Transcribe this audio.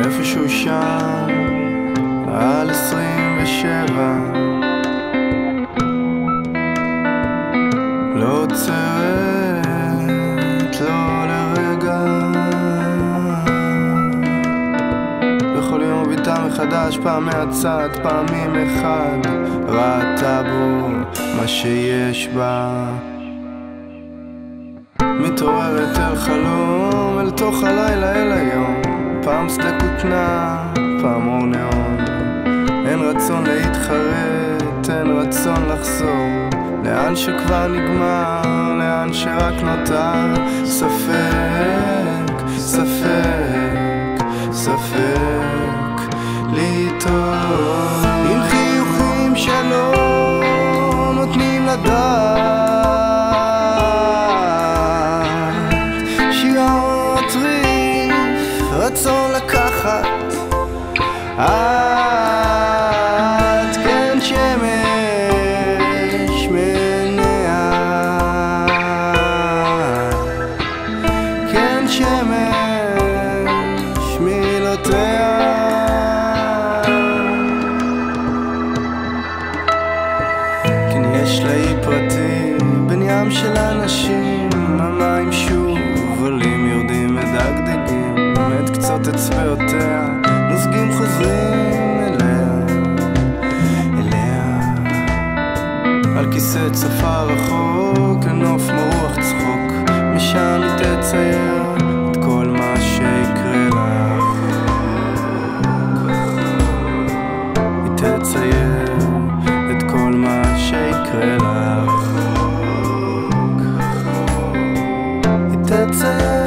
איפשהו שם על 27 לא עוצרת לא לרגע, בכל יום ביטה מחדש, פעם מהצד, פעמים אחד ראתה בו מה שיש בה, מתעוררת אל חלום, אל תוך הלילה אל היום, פעם שדה כותנה, פעם אור נאון. אין רצון להתחרט, אין רצון לחזור לאן שכבר נגמר, לאן שרק נותר ספק, ספק, ספק לטעות, עם חיוכים שלא נותנים לדעת, שירות ריף, רצון לקחת את כן שמש מניה, כן שמש מילותיה, כן יש לה אי פרטי בין ים של אנשים, המים שוב עולים יורדים מדגדגים את קצות אצבעותיה, נוזגים חוזרים אליה, אליה, על כיסא צפה רחוק, לנוף מרוח צחוק, משם היא תצייר את כל מה שיקרה לך, היא תצייר את כל מה שיקרה לך, היא תצייר